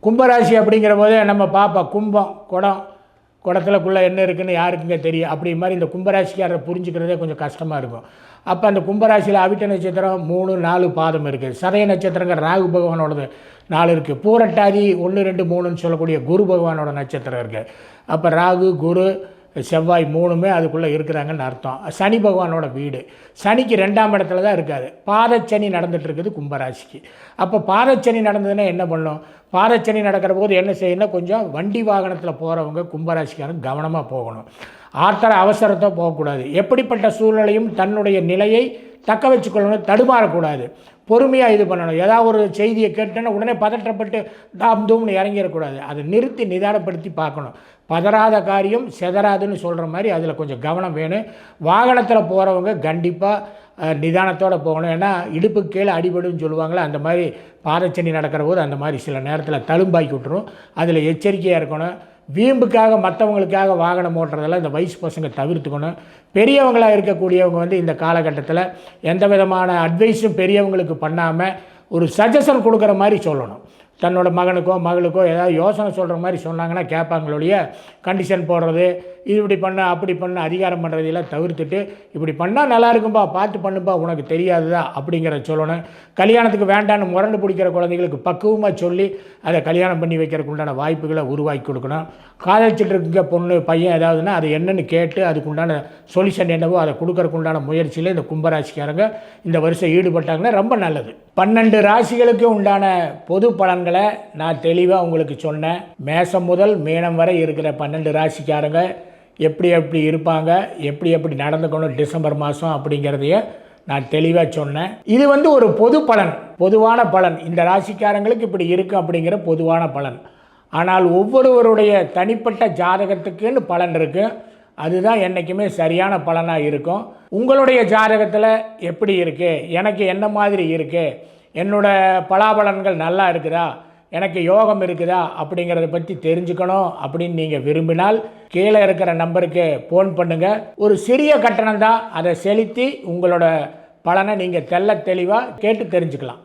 கும்பராசி அப்படிங்கிற போதே நம்ம பார்ப்போம், கும்பம் குடத்துலக்குள்ளே என்ன இருக்குதுன்னு யாருக்குங்க தெரியும். அப்படி மாதிரி இந்த கும்பராசிக்காரரை புரிஞ்சுக்கிறதே கொஞ்சம் கஷ்டமாக இருக்கும். அப்போ அந்த கும்பராசியில் அவிட்ட நட்சத்திரம் 3, 4 பாதம் இருக்குது. சதய நட்சத்திரங்கள் ராகு பகவானோடது 4 இருக்குது. பூரட்டாதி 1, 2, 3ன்னு சொல்லக்கூடிய குரு பகவானோட நட்சத்திரம் இருக்குது. அப்போ ராகு, குரு, செவ்வாய் 3மே அதுக்குள்ளே இருக்கிறாங்கன்னு அர்த்தம். சனி பகவானோட வீடு. சனிக்கு 2ஆம் இடத்துல தான் இருக்காது. பாதச்சனி நடந்துகிட்ருக்குது கும்பராசிக்கு. அப்போ பாதச்சனி நடந்ததுன்னா என்ன பண்ணும்? பாதச்சனி நடக்கிற போது என்ன செய்யணும்? கொஞ்சம் வண்டி வாகனத்தில் போகிறவங்க கும்பராசிக்காரங்க கவனமாக போகணும். அவசரத்தை போகக்கூடாது. எப்படிப்பட்ட சூழ்நிலையும் தன்னுடைய நிலையை தக்க வச்சுக்கொள்ளணும், தடுமாறக்கூடாது. பொறுமையாக இது பண்ணணும். ஏதாவது ஒரு செய்தியை கேட்டோன்னா உடனே பதற்றப்பட்டு தாம் தூம்னு இறங்கிடக்கூடாது. அதை நிறுத்தி நிதானப்படுத்தி பார்க்கணும். பதறாத காரியம் செதறாதுன்னு சொல்கிற மாதிரி அதில் கொஞ்சம் கவனம் வேணும். வாகனத்தில் போகிறவங்க கண்டிப்பாக நிதானத்தோடு போகணும். ஏன்னா இடுப்புக்கு கீழே அடிபடுன்னு சொல்லுவாங்களே, அந்த மாதிரி பாதச்சனி நடக்கிற போது அந்த மாதிரி சில நேரத்தில் தழும்பாக்கி விட்டுரும். அதில் எச்சரிக்கையாக இருக்கணும். வீம்புக்காக மற்றவங்களுக்காக வாகனம் ஓட்டுறதெல்லாம் இந்த வயசு பசங்க தவிர்த்துக்கணும். பெரியவங்களாக இருக்கக்கூடியவங்க இந்த காலகட்டத்தில் எந்த விதமான அட்வைஸும் பெரியவங்களுக்கு பண்ணாமல் ஒரு சஜஷன் கொடுக்குற மாதிரி சொல்லணும். தன்னோட மகனுக்கோ மகளுக்கோ ஏதாவது யோசனை சொல்கிற மாதிரி சொன்னாங்கன்னா கேட்பாங்களோடைய கண்டிஷன் போடுறது, இது இப்படி பண்ண அப்படி பண்ண அதிகாரம் பண்ணுறதெல்லாம் தவிர்த்துட்டு இப்படி பண்ணால் நல்லா இருக்கும்பா, பார்த்து பண்ணுப்பா, உனக்கு தெரியாதுதா அப்படிங்கிறத சொல்லணும். கல்யாணத்துக்கு வேண்டான்னு முரண்டு பிடிக்கிற குழந்தைங்களுக்கு பக்குவமாக சொல்லி அதை கல்யாணம் பண்ணி வைக்கிறதுக்கு உண்டான வாய்ப்புகளை உருவாக்கி கொடுக்கணும். காதலிச்சுட்டு இருக்க பொண்ணு பையன் ஏதாவதுன்னா அது என்னென்னு கேட்டு அதுக்குண்டான சொல்யூஷன் என்னவோ அதை கொடுக்கறதுக்கு உண்டான முயற்சியில் இந்த கும்பராசிக்காரங்க இந்த வருஷம் ஈடுபட்டாங்கன்னா ரொம்ப நல்லது. 12 ராசிகளுக்கு உண்டான பொது பலன்களை நான் தெளிவாக உங்களுக்கு சொன்னேன். மேசம் முதல் மீனம் வரை இருக்கிற 12 ராசிக்காரங்க எப்படி இருப்பாங்க, எப்படி நடந்துக்கணும் டிசம்பர் மாதம் அப்படிங்கிறதைய நான் தெளிவாக சொன்னேன். இது ஒரு பொது பலன், பொதுவான பலன். இந்த ராசிக்காரங்களுக்கு இப்படி இருக்குது அப்படிங்கிற பொதுவான பலன். ஆனால் ஒவ்வொருவருடைய தனிப்பட்ட ஜாதகத்துக்குன்னு பலன் இருக்குது. அதுதான் என்றைக்குமே சரியான பலனாக இருக்கும். உங்களுடைய ஜாதகத்தில் எப்படி இருக்குது, எனக்கு என்ன மாதிரி இருக்குது, என்னோடய பலாபலன்கள் நல்லா இருக்குதா, எனக்கு யோகம் இருக்குதா அப்படிங்கிறத பற்றி தெரிஞ்சுக்கணும் அப்படின்னு நீங்கள் விரும்பினால் கீழே இருக்கிற நம்பருக்கு ஃபோன் பண்ணுங்கள். ஒரு சிறிய கட்டணம் தான், அதை செலுத்தி உங்களோட பலனை நீங்கள் தெளிவாக கேட்டு தெரிஞ்சுக்கலாம்.